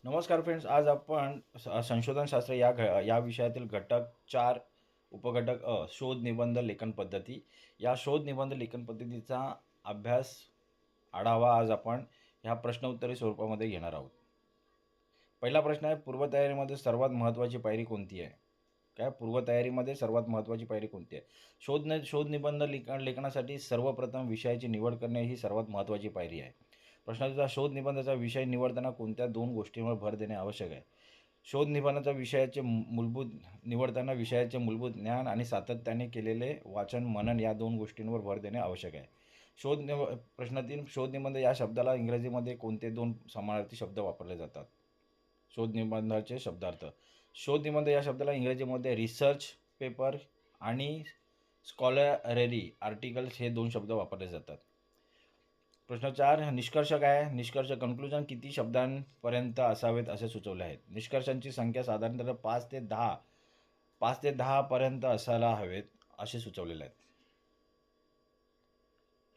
नमस्कार फ्रेंड्स, आज आपण संशोधनशास्त्र या विषयातील घटक 4 उपघटक शोध निबंध लेखन पद्धती या शोध निबंध लेखन पद्धतीचा अभ्यास आढावा आज आपण ह्या प्रश्नोत्तरी स्वरूपामध्ये घेणार आहोत. पहिला प्रश्न आहे, पूर्वतयारीमध्ये सर्वात महत्त्वाची पायरी कोणती आहे? पूर्वतयारीमध्ये सर्वात महत्त्वाची पायरी कोणती आहे? शोध निबंध लेखनासाठी सर्वप्रथम विषयाची निवड करणे ही सर्वात महत्त्वाची पायरी आहे. प्रश्नाचा शोध निबंधाचा विषय निवडताना कोणत्या 2 गोष्टींवर भर देणे आवश्यक आहे? शोध निबंधाचा विषयाचे मूलभूत निवडताना विषयाचे मूलभूत ज्ञान आणि सातत्याने केलेले वाचन मनन या 2 गोष्टींवर भर देणे आवश्यक आहे. प्रश्न 3, शोध निबंध या शब्दाला इंग्रजीमध्ये कोणते 2 समानार्थी शब्द वापरले जातात? शोध निबंधाचे शब्दार्थ. शोध निबंध या शब्दाला इंग्रजीमध्ये रिसर्च पेपर आणि स्कॉलररी आर्टिकल्स हे 2 शब्द वापरले जातात. प्रश्न 4, निष्कर्ष काय आहे? निष्कर्ष कन्क्लुजन किती शब्दांपर्यंत असावेत असे सुचवले आहेत? निष्कर्षांची संख्या साधारणतः 5 ते 10 पर्यंत असायला हवेत असे सुचवलेले आहेत.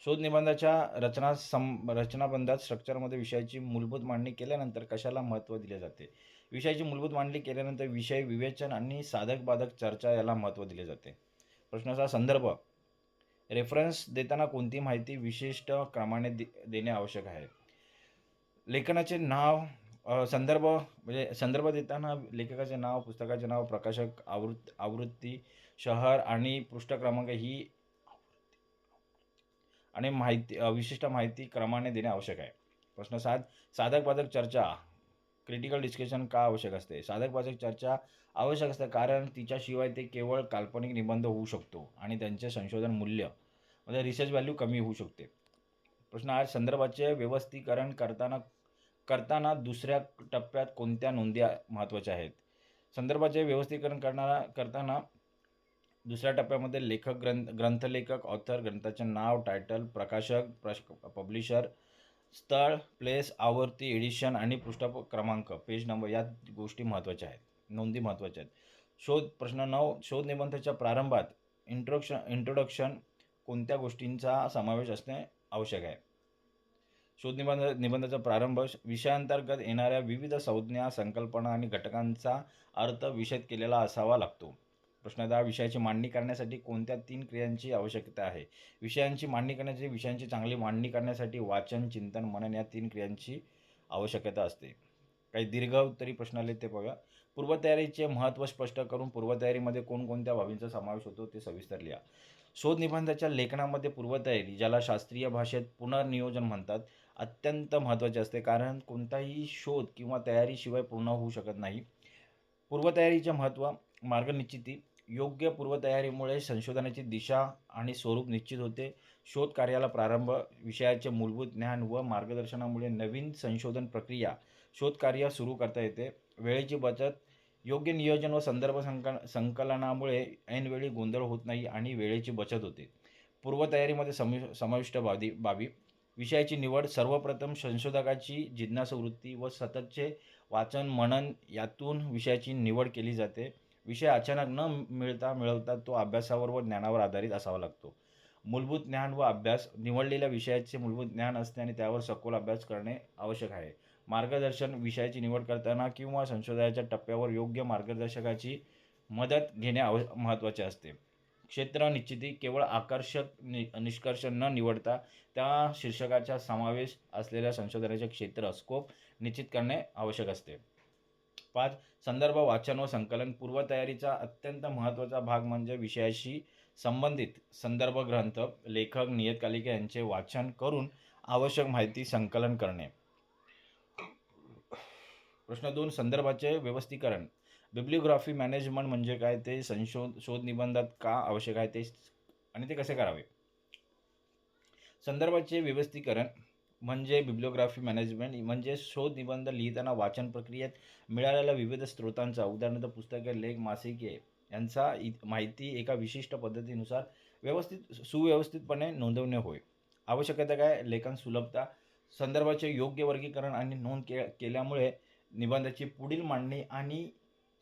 शोध निबंधाच्या रचनाबंधात स्ट्रक्चरमध्ये विषयाची मूलभूत मांडणी केल्यानंतर कशाला महत्त्व दिले जाते? विषयाची मूलभूत मांडणी केल्यानंतर विषय विवेचन आणि साधक बाधक चर्चा याला महत्त्व दिले जाते. प्रश्नाचा संदर्भ. रेफरन्स देताना कोणती माहिती विशिष्ट क्रमाने देणे आवश्यक आहे? लेखनाचे नाव, संदर्भ म्हणजे संदर्भ देताना लेखकाचे नाव, पुस्तकाचे नाव, प्रकाशक, आवृत्ती, शहर आणि पृष्ठ क्रमांक ही आणि विशिष्ट माहिती क्रमाने देणे आवश्यक आहे. प्रश्न 7, साधक बाधक चर्चा क्रिटिकल डिस्कशन का आवश्यक असते? साधक बाधक चर्चा आवश्यक असते कारण तिच्याशिवाय ते केवळ काल्पनिक निबंध होऊ शकतो आणि त्यांचे संशोधन मूल्य म्हणजे रिसर्च व्हॅल्यू कमी होऊ शकते. प्रश्न 8, संदर्भाचे व्यवस्थीकरण करताना दुसऱ्या टप्प्यात कोणत्या नोंदी महत्त्वाच्या आहेत? संदर्भाचे व्यवस्थीकरण करताना दुसऱ्या टप्प्यामध्ये लेखक, ग्रंथलेखक, ऑथर, ग्रंथाचे नाव, टायटल, प्रकाशक, पब्लिशर, स्थळ, प्लेस, आवृत्ती, एडिशन आणि पृष्ठ क्रमांक, पेज नंबर या गोष्टी महत्त्वाच्या आहेत, नोंदी महत्त्वाच्या आहेत. प्रश्न 9, शोध निबंधाच्या प्रारंभात इंट्रोडक्शन कोणत्या गोष्टींचा समावेश असणे आवश्यक आहे? शोध निबंधाचा प्रारंभ विषयांतर्गत येणाऱ्या विविध संज्ञा, संकल्पना आणि घटकांचा अर्थ विशद केलेला असावा लागतो. प्रश्न 10, विषयाची मांडणी करण्यासाठी कोणत्या 3 क्रियांची आवश्यकता आहे? विषयांची चांगली मांडणी करण्यासाठी वाचन, चिंतन, मनन या 3 क्रियांची आवश्यकता असते. काही दीर्घ उत्तरी प्रश्न आले ते बघा. पूर्वतयारीचे महत्त्व स्पष्ट करून पूर्वतयारीमध्ये कोणकोणत्या बाबींचा समावेश होतो ते सविस्तर लिहा. शोध निबंधाच्या लेखनामध्ये पूर्वतयारी, ज्याला शास्त्रीय भाषेत पुनर्नियोजन म्हणतात, अत्यंत महत्त्वाचे असते कारण कोणताही शोध किंवा तयारीशिवाय पूर्ण होऊ शकत नाही. पूर्वतयारीचे महत्त्व. मार्गनिश्चिती. योग्य पूर्वतयारीमुळे संशोधनाची दिशा आणि स्वरूप निश्चित होते. शोध कार्याला प्रारंभ. विषयाचे मूलभूत ज्ञान व मार्गदर्शनामुळे नवीन संशोधन प्रक्रिया शोध कार्य सुरू करता येते. वेळेची बचत. योग्य नियोजन व संदर्भ संकलनामुळे ऐनवेळी गोंधळ होत नाही आणि वेळेची बचत होते. पूर्वतयारीमध्ये समाविष्ट बाबी. विषयाची निवड. सर्वप्रथम संशोधकाची जिज्ञासू वृत्ती व सततचे वाचन मनन यातून विषयाची निवड केली जाते. विषय अचानक न मिळवता तो अभ्यासावर व ज्ञानावर आधारित असावा लागतो. मूलभूत ज्ञान व अभ्यास. निवडलेल्या विषयाचे मूलभूत ज्ञान असते आणि त्यावर सखोल अभ्यास करणे आवश्यक आहे. मार्गदर्शन. विषयाची निवड करताना किंवा संशोधनाच्या टप्प्यावर योग्य मार्गदर्शकाची मदत घेणे महत्त्वाचे असते. क्षेत्र निश्चिती. केवळ आकर्षक निष्कर्ष न निवडता त्या शीर्षकाचा समावेश असलेल्या संशोधनाचे क्षेत्र स्कोप निश्चित करणे आवश्यक असते. 5, संदर्भ, वाचन व संकलन. पूर्वतयारीचा अत्यंत महत्त्वाचा भाग म्हणजे विषयाशी संबंधित संदर्भ ग्रंथ, लेखक, नियतकालिके यांचे वाचन करून आवश्यक माहिती संकलन करणे. प्रश्न 2, संदर्भाचे व्यवस्थीकरण. बिब्लिओग्राफी मॅनेजमेंट म्हणजे काय ते शोध निबंधात का आवश्यक आहे ते आणि ते कसे करावे? संदर्भाचे व्यवस्थीकरण म्हणजे बिब्लिओग्राफी मॅनेजमेंट म्हणजे शोध निबंध लिहिताना वाचन प्रक्रियेत मिळालेल्या विविध स्रोतांचा, उदाहरणार्थ पुस्तके, लेख, मासिके यांचा माहिती एका विशिष्ट पद्धतीनुसार सुव्यवस्थितपणे नोंदवणे होय. आवश्यकता काय? लेखन सुलभता. संदर्भाचे योग्य वर्गीकरण आणि नोंद केल्यामुळे निबंधाची पुढील मांडणी आणि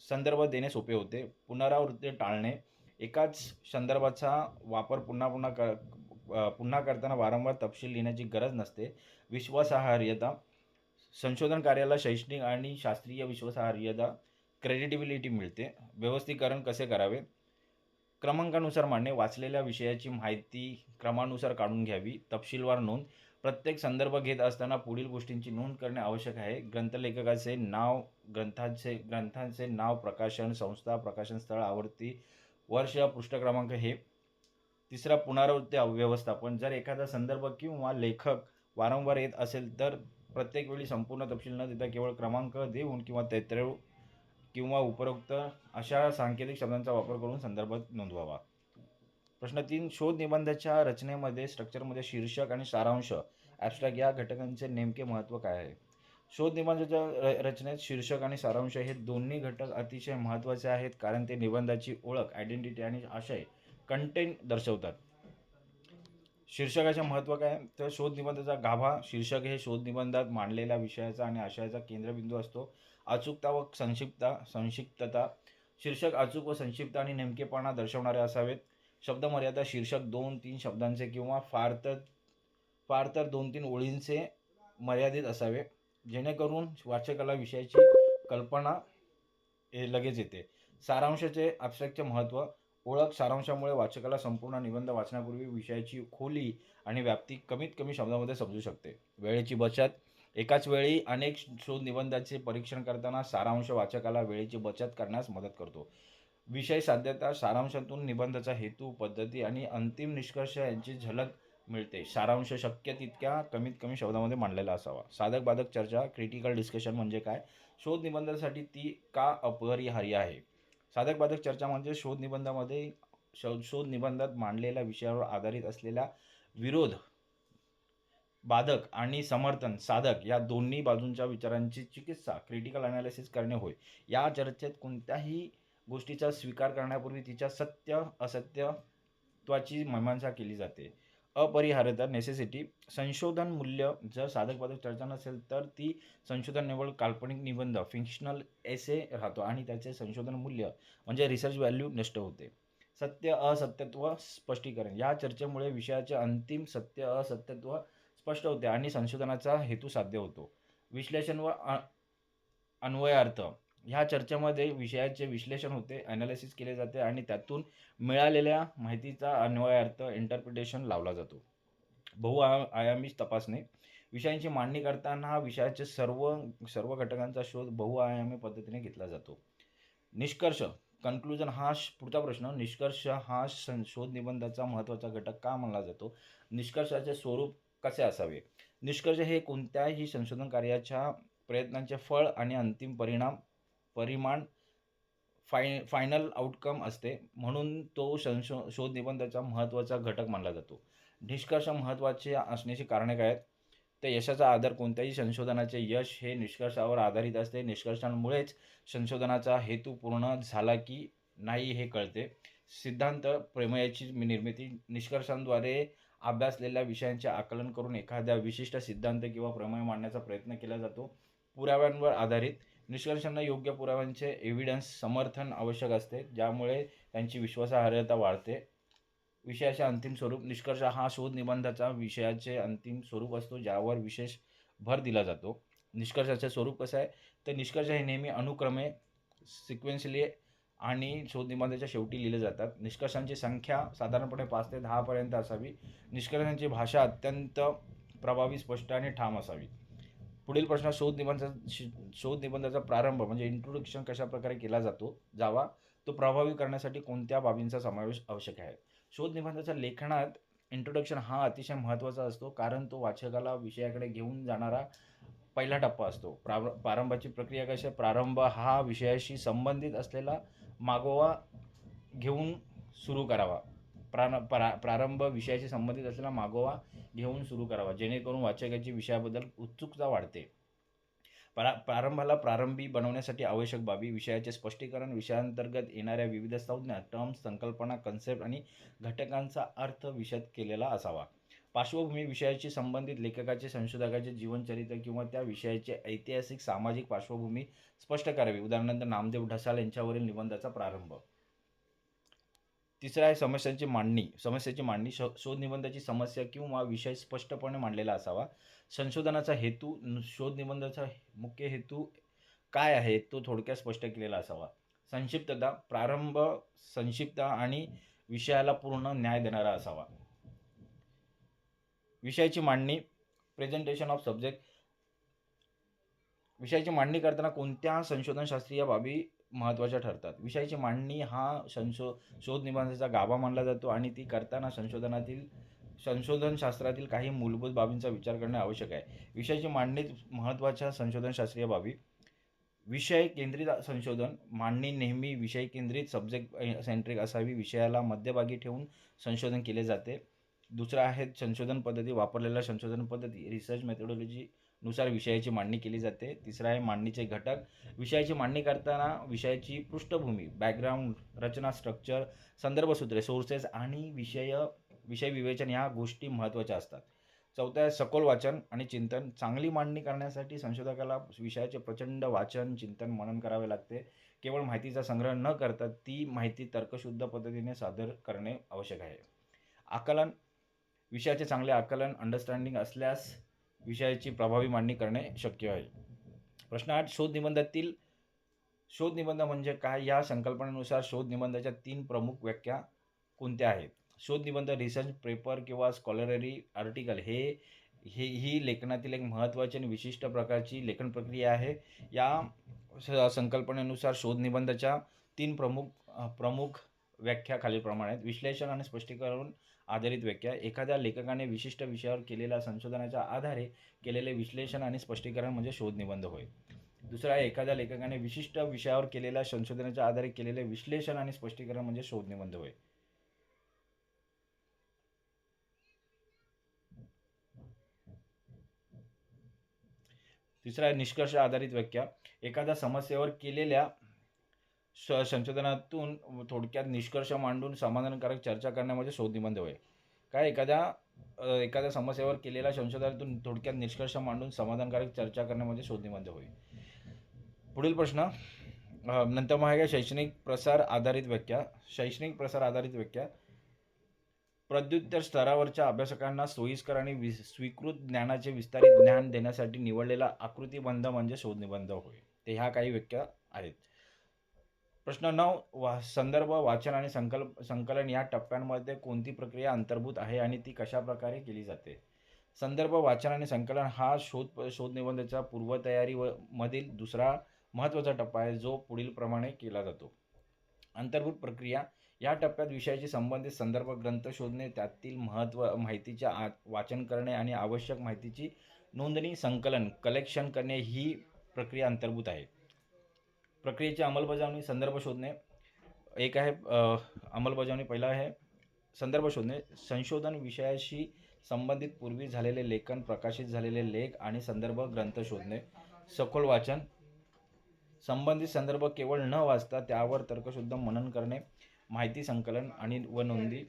संदर्भ देणे सोपे होते. पुनरावृत्ती टाळणे. एकाच संदर्भाचा वापर पुन्हा करताना वारंवार तपशील लिहिण्याची गरज नसते. विश्वासार्हता. संशोधन कार्याला शैक्षणिक आणि शास्त्रीय विश्वासार्हता, क्रेडिटिबिलिटी मिळते. व्यवस्थीकरण कसे करावे? क्रमांकानुसार मांडणे, वाचलेल्या विषयाची माहिती क्रमानुसार काढून घ्यावी, तपशीलवार नोंद, प्रत्येक संदर्भ घेत असताना पुढील गोष्टींची नोंद करणे आवश्यक आहे. ग्रंथलेखकाचे नाव, ग्रंथांचे नाव, प्रकाशन संस्था, प्रकाशन स्थळ, आवृत्ती, वर्ष, पृष्ठ क्रमांक हे. तिसरा, पुनरावृत्ती व्यवस्थापन. जर एखादा संदर्भ किंवा लेखक वारंवार येत असेल तर प्रत्येक वेळी संपूर्ण तपशील न देता केवळ क्रमांक देऊन किंवा तेत्रेव किंवा उपरोक्त अशा सांकेतिक शब्दांचा वापर करून संदर्भ नोंदवावा. प्रश्न 3, शोध निबंधाच्या रचनेमध्ये स्ट्रक्चरमध्ये शीर्षक आणि सारांश ॲब्स्ट्रॅक्ट या घटकांचे नेमके महत्त्व काय आहे? शोध निबंधाच्या रचनेत शीर्षक आणि सारांश हे दोन्ही घटक अतिशय महत्त्वाचे आहेत, कारण ते निबंधाची ओळख, आयडेंटिटी आणि आशय, कंटेंट दर्शवतात. शीर्षकाचे महत्त्व काय? तर शोध निबंधाचा गाभा. शीर्षक हे शोध निबंधात मांडलेल्या विषयाचा आणि आशयाचा केंद्रबिंदू असतो. अचूकता व संक्षिप्तता. शीर्षक अचूक व संक्षिप्त आणि नेमकेपणा दर्शवणारे असावेत. शब्दमर्यादा. शीर्षक 2-3 शब्दांचे किंवा फार तर 2-3 ओळींचे मर्यादित असावे, जेणेकरून वाचकाला विषयाची कल्पना लगेच येते. सारांशाचे ॲब्स्ट्रॅक्टचे महत्त्व. ओळख. सारांशामुळे वाचकाला संपूर्ण निबंध वाचण्यापूर्वी विषयाची खोली आणि व्याप्ती कमीत कमी शब्दामध्ये समजू शकते. वेळेची बचत. एकाच वेळी अनेक शोध निबंधांचे परीक्षण करताना सारांश वाचकाला वेळेची बचत करण्यास मदत करतो. विषय साध्यता. सारांशातून निबंधाचा हेतू, पद्धती आणि अंतिम निष्कर्ष यांची झलक मिळते. सारांश शक्य तितक्या कमीत कमी शब्दामध्ये मांडलेला असावा. साधक बाधक चर्चा, क्रिटिकल डिस्कशन म्हणजे काय? शोध निबंधासाठी ती का अपरिहार्य आहे? साधक बाधक चर्चा म्हणजे शोध निबंधात मांडलेल्या विषयावर आधारित असलेल्या विरोध, बाधक आणि समर्थन साधक या दोन्ही बाजूंच्या विचारांची चिकित्सा, क्रिटिकल अनालिसिस करणे होय. या चर्चेत कोणत्याही गोष्टीचा स्वीकार करण्यापूर्वी तिच्या सत्य असत्यत्वाची मीमांसा केली जाते. अपरिहार्यता, नेसेसिटी. संशोधन मूल्य. जर साधक बाधक चर्चा नसेल तर ती संशोधन निव्वळ काल्पनिक निबंध, फिक्शनल एसे राहतो आणि त्याचे संशोधन मूल्य म्हणजे रिसर्च व्हॅल्यू नष्ट होते. सत्य असत्यत्व स्पष्टीकरण. या चर्चेमुळे विषयाचे अंतिम सत्य असत्यत्व स्पष्ट होते आणि संशोधनाचा हेतू साध्य होतो. विश्लेषण व अन्वयार्थ. ह्या चर्चेमध्ये विषयाचे विश्लेषण होते, ॲनालिसिस केले जाते आणि त्यातून मिळालेल्या माहितीचा अन्वयार्थ, इंटरप्रिटेशन लावला जातो. बहुआयामी तपासणी. विषयांची मांडणी करताना विषयाचे सर्व घटकांचा शोध बहुआयामी पद्धतीने घेतला जातो. निष्कर्ष, कन्क्लुजन. हा पुढचा प्रश्न. निष्कर्ष हा शोध निबंधाचा महत्त्वाचा घटक का मानला जातो? निष्कर्षाचे स्वरूप कसे असावे? निष्कर्ष हे कोणत्याही संशोधन कार्याच्या प्रयत्नांचे फळ आणि अंतिम परिमाण फायनल आउटकम असते, म्हणून तो शोध निबंधाचा महत्त्वाचा घटक मानला जातो. निष्कर्ष महत्त्वाचे असण्याची कारणे काय आहेत? तर यशाचा आधार. कोणत्याही संशोधनाचे यश हे निष्कर्षावर आधारित असते. निष्कर्षांमुळेच संशोधनाचा हेतू पूर्ण झाला की नाही हे कळते. सिद्धांत, प्रमेयाची निर्मिती. निष्कर्षांद्वारे अभ्यासलेल्या विषयांचे आकलन करून एखाद्या विशिष्ट सिद्धांत किंवा प्रमेय मांडण्याचा प्रयत्न केला जातो. पुराव्यांवर आधारित. निष्कर्षांना योग्य पुराव्यांचे एव्हिडन्स समर्थन आवश्यक असते, ज्यामुळे त्यांची विश्वासार्हता वाढते. विषयाचे अंतिम स्वरूप. निष्कर्ष हा शोध निबंधाचा विषयाचे अंतिम स्वरूप असतो, ज्यावर विशेष भर दिला जातो. निष्कर्षाचे स्वरूप कसं आहे? तर निष्कर्ष हे नेहमी अनुक्रमे, सिक्वेन्शियली आणि शोध निबंधाच्या शेवटी लिहिले जातात. निष्कर्षांची संख्या साधारणपणे 5 ते 10 पर्यंत असावी. निष्कर्षांची भाषा अत्यंत प्रभावी, स्पष्ट आणि ठाम असावी. पुढील प्रश्न. शोध निबंधाचा प्रारंभ म्हणजे इंट्रोडक्शन कशा प्रकारे केला जावा, तो प्रभावी करण्यासाठी कोणत्या बाबींचा समावेश आवश्यक आहे? शोध निबंधाच्या लेखनात इंट्रोडक्शन हा अतिशय महत्त्वाचा असतो, कारण तो वाचकाला विषयाकडे घेऊन जाणारा पहिला टप्पा असतो. प्रारंभाची प्रक्रिया कशी आहे? प्रारंभ हा विषयाशी संबंधित असलेला मागोवा घेऊन सुरू करावा. प्रारंभ विषयाशी संबंधित असलेला मागोवा घेऊन सुरू करावा, जेणेकरून वाचकाची विषयाबद्दल उत्सुकता वाढते. प्रारंभाला प्रारंभी बनवण्यासाठी आवश्यक बाबी. विषयाचे स्पष्टीकरण. विषयांतर्गत येणाऱ्या विविध संज्ञा, टर्म्स, संकल्पना, कन्सेप्ट आणि घटकांचा अर्थ विशद केलेला असावा. पार्श्वभूमी. विषयाशी संबंधित लेखकाचे, संशोधकाचे जीवनचरित्र किंवा त्या विषयाची ऐतिहासिक, सामाजिक पार्श्वभूमी स्पष्ट करावी. उदाहरणार्थ नामदेव ढसाळ यांच्यावरील निबंधाचा प्रारंभ. तिसरं आहे समस्याची मांडणी. शोध निबंधाची समस्या किंवा विषय स्पष्टपणे मांडलेला असावा. संशोधनाचा हेतू, शोध निबंधाचा मुख्य हेतू काय आहे तो थोडक्यात स्पष्ट केलेला असावा. संक्षिप्तता, प्रारंभ संक्षिप्त आणि विषयाला पूर्ण न्याय देणारा असावा. विषयाची मांडणी, प्रेझेंटेशन ऑफ सब्जेक्ट. विषयाची मांडणी करताना कोणत्या संशोधनशास्त्रीय बाबी महत्त्वाच्या ठरतात. विषयाची मांडणी हा शोध निबंधाचा गाभा मानला जातो आणि ती करताना संशोधनशास्त्रातील काही मूलभूत बाबींचा विचार करणे आवश्यक आहे. विषयाची मांडणीत महत्त्वाच्या संशोधनशास्त्रीय बाबी. विषय केंद्रित संशोधन. मांडणी नेहमी विषय केंद्रित, सब्जेक्ट सेंट्रिक असावी. विषयाला मध्यभागी ठेवून संशोधन केले जाते. दुसरं आहे संशोधन पद्धती. वापरलेल्या संशोधन पद्धती, रिसर्च मेथोडॉलॉजी नुसार विषयाची मांडणी केली जाते. तिसरा आहे मांडणीचे घटक. विषयाची मांडणी करताना विषयाची पृष्ठभूमी, बॅकग्राऊंड, रचना, स्ट्रक्चर, संदर्भसूत्रे, सोर्सेस आणि विषय विवेचन या गोष्टी महत्त्वाच्या असतात. चौथा आहे सखोल वाचन आणि चिंतन. चांगली मांडणी करण्यासाठी संशोधकाला विषयाचे प्रचंड वाचन, चिंतन, मनन करावे लागते. केवळ माहितीचा संग्रह न करता ती माहिती तर्कशुद्ध पद्धतीने सादर करणे आवश्यक आहे. आकलन. विषयाचे चांगले आकलन, अंडरस्टँडिंग असल्यास विषयाची प्रभावी मांडणी करणे शक्य आहे. प्रश्न 8. शोध निबंध म्हणजे काय? या संकल्पनेनुसार शोध निबंधाच्या 3 प्रमुख व्याख्या कोणत्या आहेत? शोध निबंध, रिसर्च पेपर किंवा स्कॉलररी आर्टिकल ही लेखनातील एक महत्त्वाची आणि विशिष्ट प्रकारची लेखन प्रक्रिया आहे. या संकल्पनेनुसार शोध निबंधाच्या 3 प्रमुख व्याख्या खालीलप्रमाणे आहेत. विश्लेषण आणि स्पष्टीकरण आधारित व्याख्या. एखाद्या लेखकाने विशिष्ट विषयावर केलेल्या संशोधनाच्या आधारे केलेले विश्लेषण आणि स्पष्टीकरण म्हणजे शोध निबंध होय. दुसरा आहे एखाद्या लेखकाने विशिष्ट विषयावर केलेल्या संशोधनाच्या आधारे केलेले विश्लेषण आणि स्पष्टीकरण म्हणजे शोध निबंध होय. तिसरा आहे निष्कर्ष आधारित व्याख्या. एखाद्या समस्येवर केलेल्या संशोधनातून थोडक्यात निष्कर्ष मांडून समाधानकारक चर्चा करण्यामध्ये शोध निबंध होय. काय? एखाद्या समस्येवर केलेल्या संशोधनातून थोडक्यात निष्कर्ष मांडून समाधानकारक चर्चा करण्यामध्ये शोध निबंध होय. पुढील प्रश्न नंतर मग आहे शैक्षणिक प्रसार आधारित व्याख्या. प्रत्युत्तर स्तरावरच्या अभ्यासकांना सोयीस्कर आणि स्वीकृत ज्ञानाचे विस्तारित ज्ञान देण्यासाठी निवडलेला आकृतिबंध म्हणजे शोध निबंध होय. ते ह्या काही व्याख्या आहेत. प्रश्न 9. संदर्भ, वाचन आणि संकलन या टप्प्यांमध्ये कोणती प्रक्रिया अंतर्भूत आहे आणि ती कशा प्रकारे केली जाते? संदर्भ, वाचन आणि संकलन हा शोध निबंधाच्या पूर्वतयारी मधील दुसरा महत्त्वाचा टप्पा आहे जो पुढील प्रमाणे केला जातो. अंतर्भूत प्रक्रिया. या टप्प्यात विषयाशी संबंधित संदर्भ ग्रंथ शोधणे, त्यातील माहितीचे वाचन करणे आणि आवश्यक माहितीची नोंदणी, संकलन, कलेक्शन करणे ही प्रक्रिया अंतर्भूत आहे. प्रक्रियेची अंमलबजावणी. संदर्भ शोधणे. एक आहे अंमलबजावणी. पहिला आहे संदर्भ शोधणे. संशोधन विषयाशी संबंधित पूर्वी झालेले लेखन, प्रकाशित झालेले लेख आणि संदर्भ ग्रंथ शोधणे. सखोल वाचन. संबंधित संदर्भ केवळ न वाचता त्यावर तर्कशुद्ध मनन करणे, माहिती संकलन आणि नोंदी.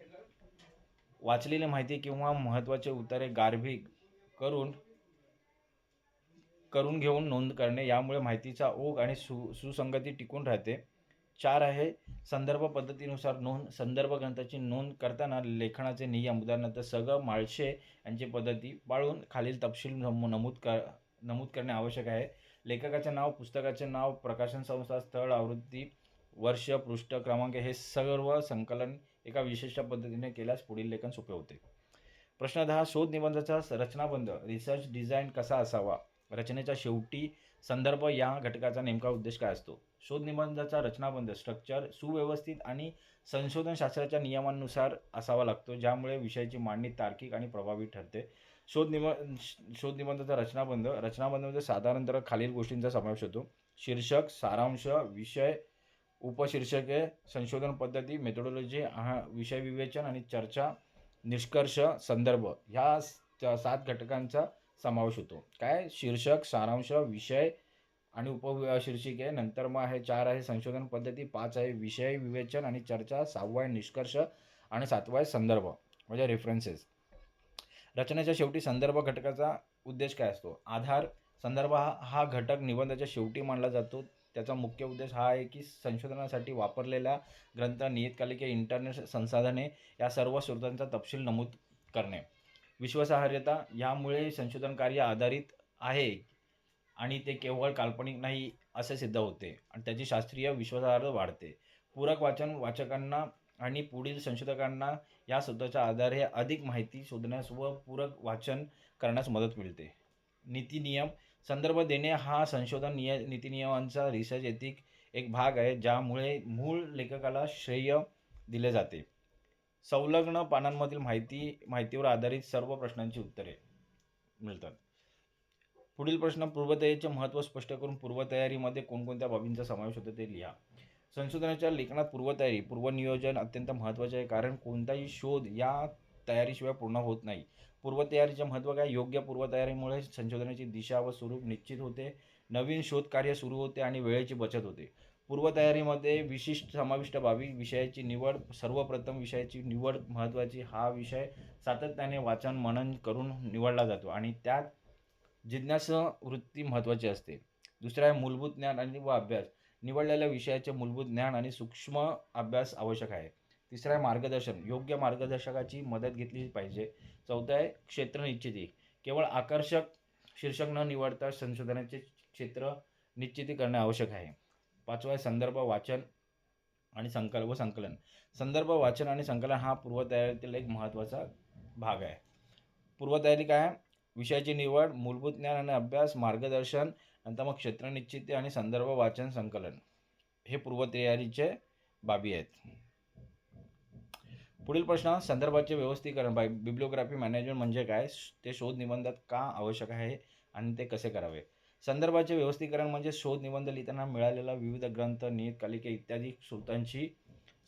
वाचलेली माहिती किंवा महत्त्वाचे उत्तरे गार्भिक करून घेऊन नोंद करणे, यामुळे माहितीचा ओघ आणि सुसंगती टिकून राहते. 4 आहे संदर्भ पद्धतीनुसार नोंद. संदर्भ ग्रंथाची नोंद करताना लेखनाचे नियम, उदाहरणार्थ ग. माळशे यांची पद्धती पाळून खालील तपशील नमूद करणे आवश्यक आहे. लेखकाचे नाव, पुस्तकाचे नाव, प्रकाशन संस्था, स्थळ, आवृत्ती, वर्ष, पृष्ठ क्रमांक हे सर्व संकलन एका विशिष्ट पद्धतीने केल्यास पुढील लेखन सोपे होते. प्रश्न 10. शोध निबंधाचा रचनाबंध, रिसर्च डिझाईन कसा असावा? रचनेच्या शेवटी संदर्भ या घटकाचा नेमका उद्देश काय असतो? शोध निबंधाचा रचनाबंध स्ट्रक्चर सुव्यवस्थित आणि संशोधनशास्त्राच्या नियमांनुसार असावा लागतो, ज्यामुळे विषयाची मांडणी तार्किक आणि प्रभावी ठरते. शोध निबंधाचा रचनाबंधामध्ये साधारणतः खालील गोष्टींचा समावेश होतो. शीर्षक, सारांश, विषय, उपशीर्षके, संशोधन पद्धती, मेथोडॉलॉजी, विषय विवेचन आणि चर्चा, निष्कर्ष, संदर्भ ह्या 7 घटकांचा समावेश होतो. काय? शीर्षक, सारांश, विषय आणि उपशीर्षिके. नंतर मग आहे 4 आहे संशोधन पद्धती, 5 आहे विषय विवेचन आणि चर्चा, 6 आहे निष्कर्ष आणि 7 आहे संदर्भ म्हणजे रेफरन्सेस. रचनेच्या शेवटी संदर्भ घटकाचा उद्देश काय असतो? आधार. संदर्भ हा घटक निबंधाच्या शेवटी मांडला जातो. त्याचा मुख्य उद्देश हा आहे की संशोधनासाठी वापरलेल्या ग्रंथ, नियतकालिके, इंटरनेट संसाधने या सर्व स्रोतांचा तपशील नमूद करणे. विश्वासार्हता, यामुळे संशोधन कार्य आधारित आहे आणि ते केवळ काल्पनिक नाही असे सिद्ध होते आणि त्याची शास्त्रीय विश्वासार्हता वाढते. पूरक वाचन वाचकांना आणि पुढील संशोधकांना या शोधाच्या आधारे अधिक माहिती शोधण्यास व पूरक वाचन करण्यास मदत मिळते. नीतिनियम, संदर्भ देणे हा संशोधन नीतिनियमांचा रिसर्च एथिक एक भाग आहे, ज्यामुळे मूळ लेखकाला श्रेय दिले जाते. संलग्न पानांमधील माहितीवर आधारित सर्व प्रश्नांची उत्तरे मिळतात. पुढील प्रश्न, पूर्वतयारीचे महत्त्व स्पष्ट करून पूर्वतयारीमध्ये कोणकोणत्या बाबींचा समावेश होतो ते लिहा. संशोधनाच्या लेखनात पूर्वनियोजन अत्यंत महत्त्वाचे आहे, कारण कोणताही शोध या तयारीशिवाय पूर्ण होत नाही. पूर्वतयारीचे महत्त्व काय? योग्य पूर्वतयारीमुळे संशोधनाची दिशा व स्वरूप निश्चित होते, नवीन शोधकार्य सुरू होते आणि वेळेची बचत होते. पूर्वतयारीमध्ये समाविष्ट बाबी. विषयाची निवड. सर्वप्रथम विषयाची निवड महत्त्वाची. हा विषय सातत्याने वाचन मनन करून निवडला जातो आणि त्यात जिज्ञासा वृत्ती महत्त्वाची असते. दुसरा आहे मूलभूत ज्ञान आणि अभ्यास. निवडलेल्या विषयाचे मूलभूत ज्ञान आणि सूक्ष्म अभ्यास आवश्यक आहे. तिसरा आहे मार्गदर्शन. योग्य मार्गदर्शकाची मदत घेतली पाहिजे. चौथा आहे क्षेत्र निश्चिती. केवळ आकर्षक शीर्षक न निवडता संशोधनाचे क्षेत्र निश्चिती करणे आवश्यक आहे. पाचवा आहे संदर्भ वाचन आणि संकलन. संदर्भ वाचन आणि संकलन हा पूर्वतयारीतील एक महत्त्वाचा भाग आहे. पूर्वतयारी काय? विषयाची निवड, मूलभूत ज्ञान आणि अभ्यास, मार्गदर्शन, नंतर मग क्षेत्र निश्चिती आणि संदर्भ वाचन संकलन हे पूर्वतयारीचे बाबी आहेत. पुढील प्रश्न, संदर्भाचे व्यवस्थीकरण बिब्लिओग्राफी मॅनेजमेंट म्हणजे काय? ते शोध निबंधात का आवश्यक आहे आणि ते कसे करावे? संदर्भाचे व्यवस्थीकरण म्हणजे शोध निबंध लिहिताना मिळालेला विविध ग्रंथ, नियतकालिके इत्यादी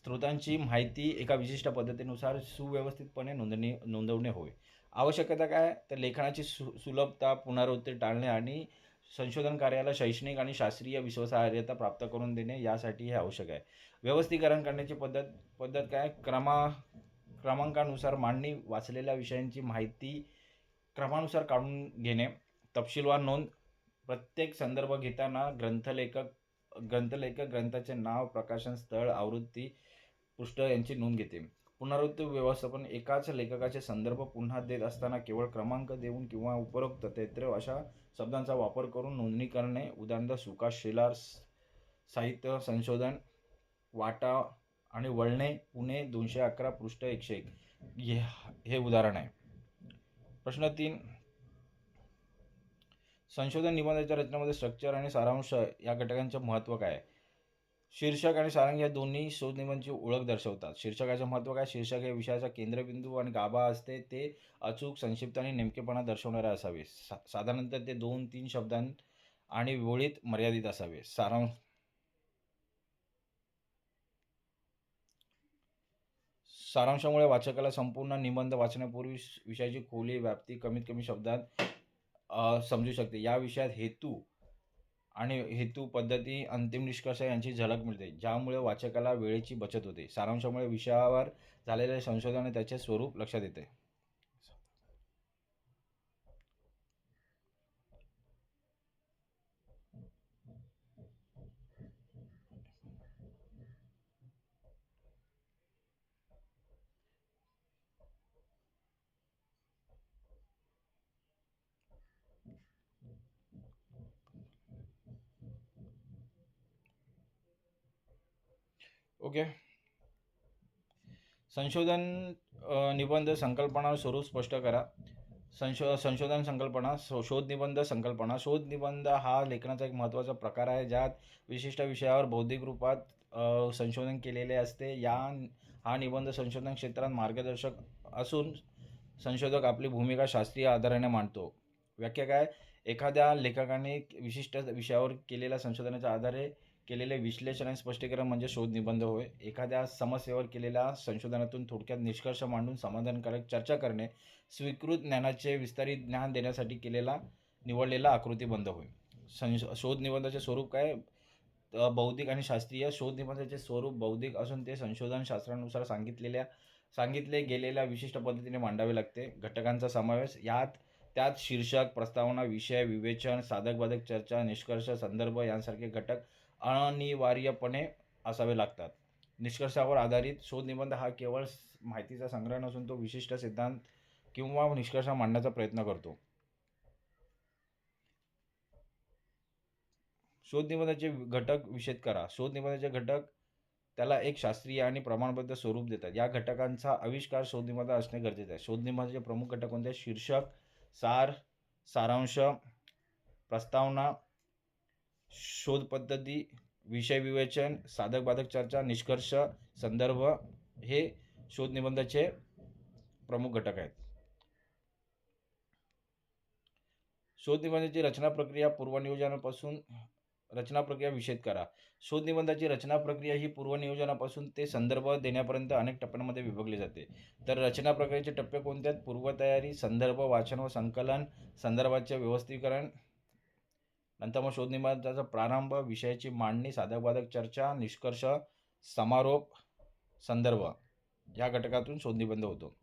स्रोतांची माहिती एका विशिष्ट पद्धतीनुसार सुव्यवस्थितपणे नोंदवणे होय. आवश्यकता काय? तर लेखनाची सुलभता, पुनरावृत्ती टाळणे आणि संशोधन कार्याला शैक्षणिक आणि शास्त्रीय विश्वासार्हता प्राप्त करून देणे यासाठी हे आवश्यक आहे. व्यवस्थीकरण करण्याची पद्धत काय? क्रमांकानुसार मांडणी, वाचलेल्या विषयांची माहिती क्रमानुसार काढून घेणे, तपशीलवार नोंद. प्रत्येक संदर्भ घेताना ग्रंथलेखक ग्रंथाचे नाव, प्रकाशन स्थळ, आवृत्ती, पृष्ठ यांची नोंद घेते. पुनरावृत्ती व्यवस्थापन, एकाच लेखकाचे संदर्भ पुन्हा देत असताना केवळ क्रमांक देऊन किंवा उपरोक्त 33 अशा शब्दांचा वापर करून नोंदणी करणे. उदाहरणार्थ सुकाश शेलार, साहित्य संशोधन, वाटा आणि वळणे, पुणे 211, पृष्ठ 101 हे उदाहरण आहे. प्रश्न 3, संशोधन निबंधाच्या रचनेमध्ये स्ट्रक्चर आणि सारांश या घटकांचे महत्त्व काय? शीर्षक आणि सारांश या दोन्ही शोध निबंधाची ओळख दर्शवतात. शीर्षकाचे महत्त्व काय? शीर्षक हे विषयाचा केंद्रबिंदू आणि गाभा असते. ते अचूक, संक्षिप्त आणि नेमकेपणा दर्शवणारे असावे. साधारणतः ते 2-3 शब्दांत आणि ओळीत मर्यादित असावे. सारांशामुळे वाचकाला संपूर्ण निबंध वाचण्यापूर्वी विषयाची खोली, व्याप्ती कमीत कमी शब्दात समजू शकते. या विषयात हेतू, पद्धती, अंतिम निष्कर्ष यांची झलक मिळते, ज्यामुळे वाचकाला वेळेची बचत होते. सारांशामुळे विषयावर झालेले संशोधन आणि त्याचे स्वरूप लक्षात येते. ओके. संशोधन निबंध संकल्पना स्वरूप स्पष्ट करा. संशोधन संकल्पना, शोध निबंध संकल्पना. शोध निबंध हा लेखनाचा एक महत्त्वाचा प्रकार आहे, ज्यात विशिष्ट विषयावर बौद्धिक रूपात संशोधन केलेले असते. हा निबंध संशोधन क्षेत्रात मार्गदर्शक असून संशोधक आपली भूमिका शास्त्रीय आधाराने मांडतो. व्याख्या काय? एखाद्या लेखकाने विशिष्ट विषयावर केलेल्या संशोधनाच्या आधारे केलेले विश्लेषण आणि स्पष्टीकरण म्हणजे शोध निबंध होय. एखाद्या समस्येवर केलेल्या संशोधनातून थोडक्यात निष्कर्ष मांडून समाधानकारक चर्चा करणे स्वीकृत ज्ञानाचे विस्तारित ज्ञान देण्यासाठी निवडलेला आकृतीबंध होय. शोध निबंधाचे स्वरूप काय? बौद्धिक आणि शास्त्रीय. शोध निबंधाचे स्वरूप बौद्धिक असून ते संशोधन शास्त्रानुसार सांगितले गेलेल्या विशिष्ट पद्धतीने मांडावे लागते. घटकांचा समावेश, त्यात शीर्षक, प्रस्तावना, विषय, विवेचन, साधक-बाधक चर्चा, निष्कर्ष, संदर्भ यांसारखे घटक अनिवार्यपणे असावे लागतात. निष्कर्षावर आधारित शोधनिबंध हा केवळ माहितीचा संग्रह नसून तो विशिष्ट सिद्धांत किंवा निष्कर्ष मांडण्याचा प्रयत्न करतो. शोधनिबंधाचे घटक विशद करा. शोधनिबंधाचे घटक त्याला एक शास्त्रीय आणि प्रमाणबद्ध स्वरूप देतात. या घटकांचा आविष्कार शोधनिबंध असणे गरजेचे आहे. शोधनिबंधाचे प्रमुख घटक कोणते? शीर्षक, सार, सारांश, प्रस्तावना, शोध पद्धती, विषय विवेचन, साधक बाधक चर्चा, निष्कर्ष, संदर्भ हे शोधनिबंधाचे प्रमुख घटक आहेत. शोधनिबंधाची रचना प्रक्रिया पूर्वनियोजनापासून रचना प्रक्रिया विशद करा. शोधनिबंधाची रचना प्रक्रिया ही पूर्वनियोजनापासून ते संदर्भ देण्यापर्यंत अनेक टप्प्यांमध्ये विभागली जाते. तर रचना प्रक्रियेचे टप्पे कोणते आहेत? पूर्वतयारी, संदर्भ, वाचन व संकलन, संदर्भाचे व्यवस्थीकरण, नंतर मग शोधनिबंधाचा प्रारंभ, विषयाची मांडणी, साधक-बाधक चर्चा, निष्कर्ष, समारोप, संदर्भ या घटकातून शोधनिबंध होतो.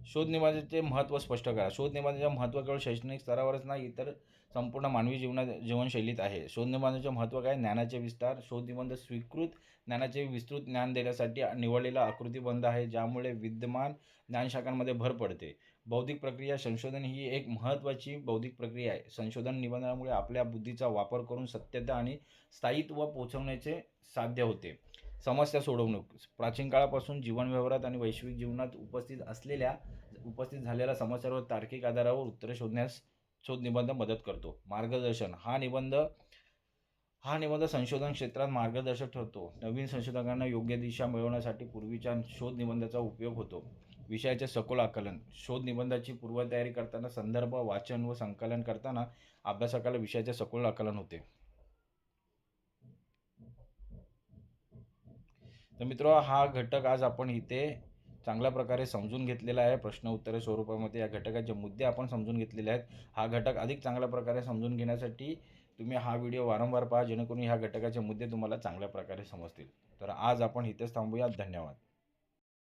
शोधनिबंधाचे महत्त्व स्पष्ट करा. शोधनिबंधाचे महत्त्व केवळ शैक्षणिक स्तरावरच नाही, तर संपूर्ण मानवी जीवनशैलीत आहे. शोधनिबंधाचे महत्त्व काय? ज्ञानाचे विस्तार. शोधनिबंध स्वीकृत ज्ञानाचे विस्तृत ज्ञान देण्यासाठी निवडलेला आकृतिबंध आहे, ज्यामुळे विद्यमान ज्ञानशाखांमध्ये भर पडते. बौद्धिक प्रक्रिया. संशोधन ही एक महत्त्वाची बौद्धिक प्रक्रिया आहे. संशोधन निबंधामुळे आपल्या बुद्धीचा वापर करून सत्यता आणि स्थायित्व पोहोचवण्याचे साध्य होते. समस्या सोडवणूक. प्राचीन काळापासून जीवन व्यवहारात आणि वैश्विक जीवनात उपस्थित झालेल्या समस्यांवर तार्किक आधारावर उत्तरे शोधण्यास शोधनिबंध मदत करतो. मार्गदर्शन. हा निबंध संशोधन क्षेत्रात मार्गदर्शक ठरतो. नवीन संशोधकांना योग्य दिशा मिळवण्यासाठी पूर्वीच्या शोध निबंधाचा उपयोग होतो. विषयाचे सखोल आकलन. शोध निबंधाची पूर्वतयारी करताना संदर्भ, वाचन व संकलन करताना अभ्यासकाला विषयाचे सखोल आकलन होते. तर मित्र, हा घटक आज आपण इथे चांगल्या प्रकारे समजून घेतलेला आहे. प्रश्न उत्तरे स्वरूपामध्ये या घटकाचे मुद्दे आपण समजून घेतलेले आहेत. हा घटक अधिक चांगल्या प्रकारे समजून घेण्यासाठी तुम्ही हा व्हिडिओ वारंवार पहा, जेणेकरून ह्या घटकाचे मुद्दे तुम्हाला चांगल्या प्रकारे समजतील. तर आज आपण इथेच थांबूया. धन्यवाद.